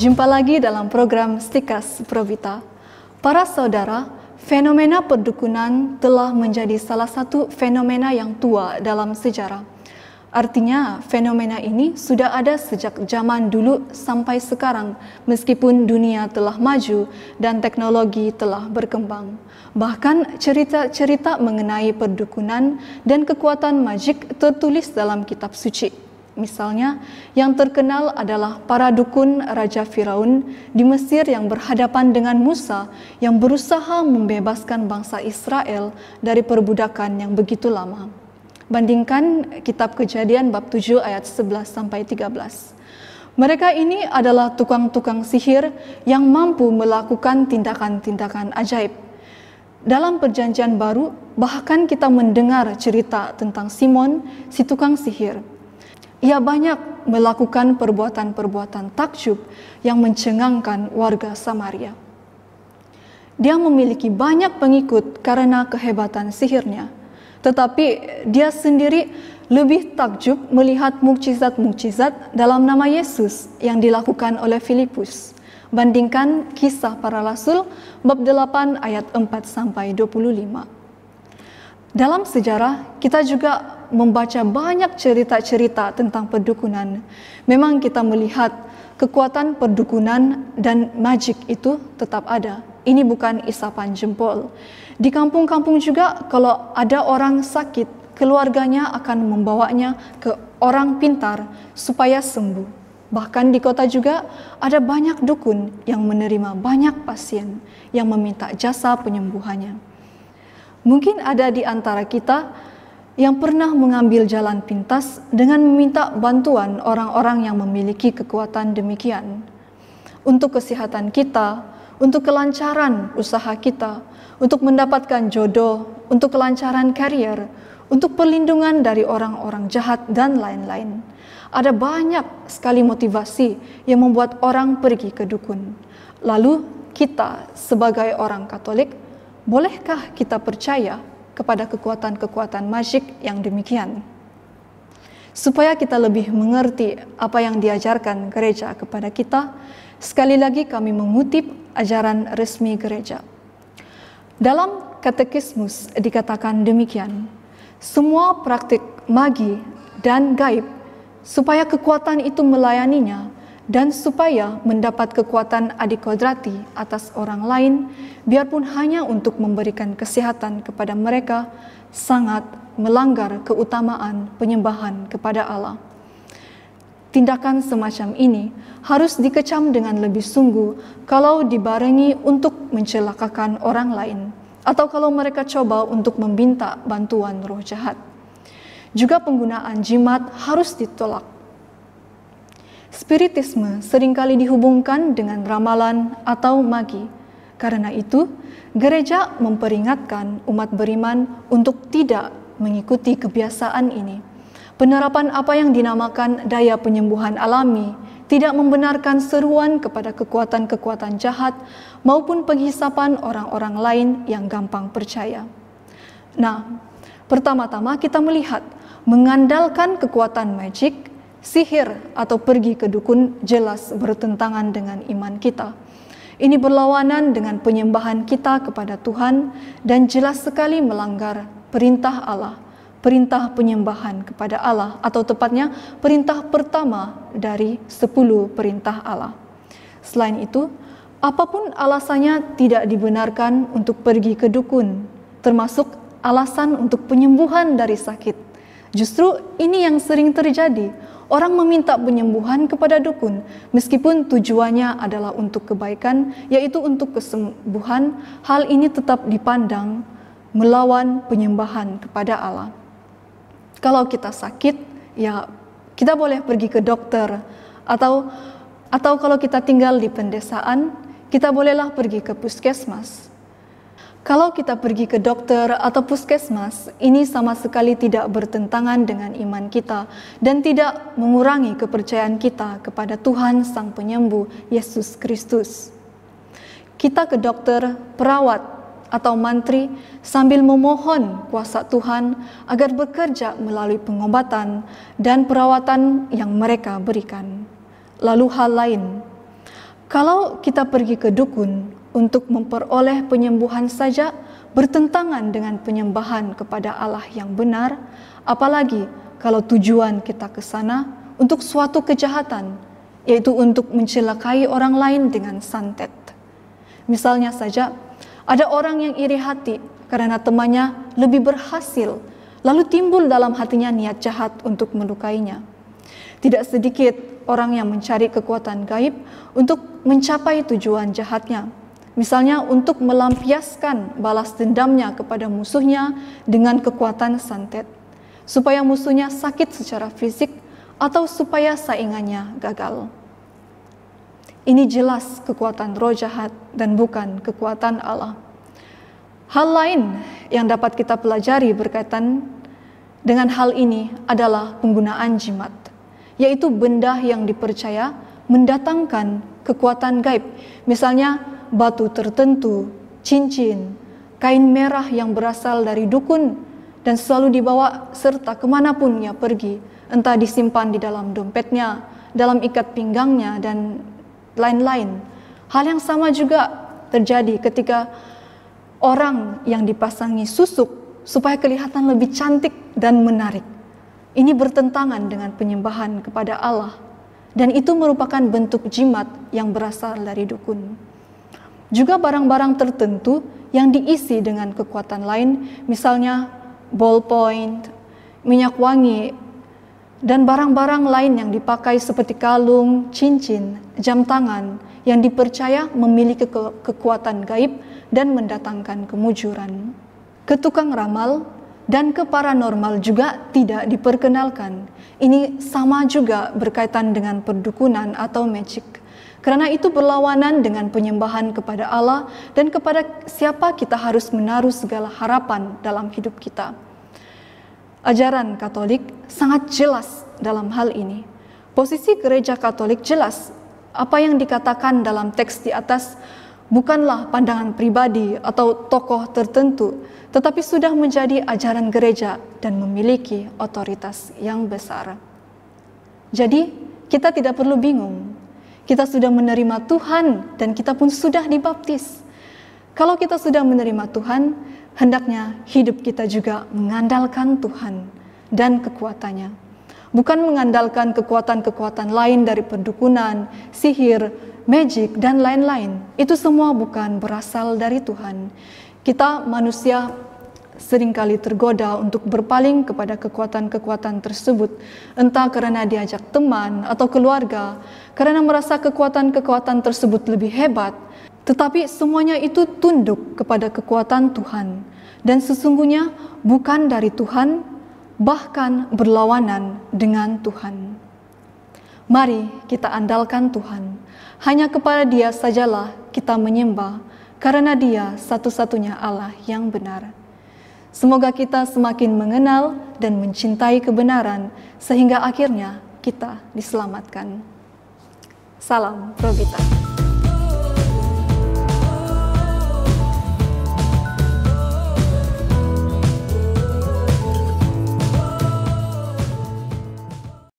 Jumpa lagi dalam program Stikas Provita. Para saudara, fenomena perdukunan telah menjadi salah satu fenomena yang tua dalam sejarah. Artinya, fenomena ini sudah ada sejak zaman dulu sampai sekarang, meskipun dunia telah maju dan teknologi telah berkembang. Bahkan cerita-cerita mengenai perdukunan dan kekuatan magik tertulis dalam kitab suci. Misalnya, yang terkenal adalah para dukun Raja Firaun di Mesir yang berhadapan dengan Musa yang berusaha membebaskan bangsa Israel dari perbudakan yang begitu lama. Bandingkan kitab Kejadian bab 7 ayat 11-13. Mereka ini adalah tukang-tukang sihir yang mampu melakukan tindakan-tindakan ajaib. Dalam Perjanjian Baru, bahkan kita mendengar cerita tentang Simon, si tukang sihir. Ia banyak melakukan perbuatan-perbuatan takjub yang mencengangkan warga Samaria. Dia memiliki banyak pengikut karena kehebatan sihirnya, tetapi dia sendiri lebih takjub melihat mukjizat-mukjizat dalam nama Yesus yang dilakukan oleh Filipus. Bandingkan Kisah Para Rasul bab 8 ayat 4-25. Dalam sejarah, kita juga membaca banyak cerita-cerita tentang perdukunan. Memang kita melihat kekuatan perdukunan dan magik itu tetap ada. Ini bukan isapan jempol. Di kampung-kampung juga kalau ada orang sakit, keluarganya akan membawanya ke orang pintar supaya sembuh. Bahkan di kota juga ada banyak dukun yang menerima banyak pasien yang meminta jasa penyembuhannya. Mungkin ada di antara kita yang pernah mengambil jalan pintas dengan meminta bantuan orang-orang yang memiliki kekuatan demikian. Untuk kesehatan kita, untuk kelancaran usaha kita, untuk mendapatkan jodoh, untuk kelancaran karier, untuk perlindungan dari orang-orang jahat dan lain-lain. Ada banyak sekali motivasi yang membuat orang pergi ke dukun. Lalu kita sebagai orang Katolik, bolehkah kita percaya kepada kekuatan-kekuatan magik yang demikian? Supaya kita lebih mengerti apa yang diajarkan gereja kepada kita, sekali lagi kami mengutip ajaran resmi gereja. Dalam katekismus dikatakan demikian, semua praktik magi dan gaib, supaya kekuatan itu melayaninya, dan supaya mendapat kekuatan adikodrati atas orang lain, biarpun hanya untuk memberikan kesehatan kepada mereka, sangat melanggar keutamaan penyembahan kepada Allah. Tindakan semacam ini harus dikecam dengan lebih sungguh kalau dibarengi untuk mencelakakan orang lain, atau kalau mereka coba untuk meminta bantuan roh jahat. Juga penggunaan jimat harus ditolak. Spiritisme seringkali dihubungkan dengan ramalan atau magi. Karena itu, gereja memperingatkan umat beriman untuk tidak mengikuti kebiasaan ini. Penerapan apa yang dinamakan daya penyembuhan alami tidak membenarkan seruan kepada kekuatan-kekuatan jahat maupun penghisapan orang-orang lain yang gampang percaya. Nah, pertama-tama kita melihat mengandalkan kekuatan magik, sihir atau pergi ke dukun jelas bertentangan dengan iman kita. Ini berlawanan dengan penyembahan kita kepada Tuhan dan jelas sekali melanggar perintah Allah, perintah penyembahan kepada Allah, atau tepatnya perintah pertama dari 10 perintah Allah. Selain itu, apapun alasannya tidak dibenarkan untuk pergi ke dukun, termasuk alasan untuk penyembuhan dari sakit. Justru ini yang sering terjadi. Orang meminta penyembuhan kepada dukun, meskipun tujuannya adalah untuk kebaikan, yaitu untuk kesembuhan. Hal ini tetap dipandang melawan penyembahan kepada Allah. Kalau kita sakit, ya kita boleh pergi ke dokter, atau kalau kita tinggal di pedesaan, kita bolehlah pergi ke puskesmas. Kalau kita pergi ke dokter atau puskesmas, ini sama sekali tidak bertentangan dengan iman kita dan tidak mengurangi kepercayaan kita kepada Tuhan Sang Penyembuh, Yesus Kristus. Kita ke dokter, perawat, atau mantri sambil memohon kuasa Tuhan agar bekerja melalui pengobatan dan perawatan yang mereka berikan. Lalu hal lain, Kalau kita pergi ke dukun untuk memperoleh penyembuhan saja bertentangan dengan penyembahan kepada Allah yang benar, apalagi kalau tujuan kita ke sana untuk suatu kejahatan, yaitu untuk mencelakai orang lain dengan santet. Misalnya saja, ada orang yang iri hati karena temannya lebih berhasil, lalu timbul dalam hatinya niat jahat untuk melukainya. Tidak sedikit orang yang mencari kekuatan gaib untuk mencapai tujuan jahatnya. Misalnya untuk melampiaskan balas dendamnya kepada musuhnya dengan kekuatan santet, supaya musuhnya sakit secara fisik atau supaya saingannya gagal. Ini jelas kekuatan roh jahat dan bukan kekuatan Allah. Hal lain yang dapat kita pelajari berkaitan dengan hal ini adalah penggunaan jimat, yaitu benda yang dipercaya mendatangkan kekuatan gaib. Misalnya batu tertentu, cincin, kain merah yang berasal dari dukun dan selalu dibawa serta kemanapun ia pergi, entah disimpan di dalam dompetnya, dalam ikat pinggangnya, dan lain-lain. Hal yang sama juga terjadi ketika orang yang dipasangi susuk supaya kelihatan lebih cantik dan menarik. Ini bertentangan dengan penyembahan kepada Allah, dan itu merupakan bentuk jimat yang berasal dari dukun. Juga barang-barang tertentu yang diisi dengan kekuatan lain, misalnya ballpoint, minyak wangi, dan barang-barang lain yang dipakai seperti kalung, cincin, jam tangan, yang dipercaya memiliki kekuatan gaib dan mendatangkan kemujuran. Ke tukang ramal dan ke paranormal juga tidak diperkenalkan. Ini sama juga berkaitan dengan perdukunan atau magic. Karena itu berlawanan dengan penyembahan kepada Allah dan kepada siapa kita harus menaruh segala harapan dalam hidup kita. Ajaran Katolik sangat jelas dalam hal ini. Posisi gereja Katolik jelas. Apa yang dikatakan dalam teks di atas bukanlah pandangan pribadi atau tokoh tertentu, tetapi sudah menjadi ajaran gereja dan memiliki otoritas yang besar. Jadi, kita tidak perlu bingung. Kita sudah menerima Tuhan dan kita pun sudah dibaptis. Kalau kita sudah menerima Tuhan, hendaknya hidup kita juga mengandalkan Tuhan dan kekuatannya. Bukan mengandalkan kekuatan-kekuatan lain dari perdukunan, sihir, magic, dan lain-lain. Itu semua bukan berasal dari Tuhan. Kita manusia seringkali tergoda untuk berpaling kepada kekuatan-kekuatan tersebut, entah karena diajak teman atau keluarga, karena merasa kekuatan-kekuatan tersebut lebih hebat. Tetapi semuanya itu tunduk kepada kekuatan Tuhan, dan sesungguhnya bukan dari Tuhan, bahkan berlawanan dengan Tuhan. Mari kita andalkan Tuhan. Hanya kepada Dia sajalah kita menyembah, karena Dia satu-satunya Allah yang benar. Semoga kita semakin mengenal dan mencintai kebenaran, sehingga akhirnya kita diselamatkan. Salam Probita.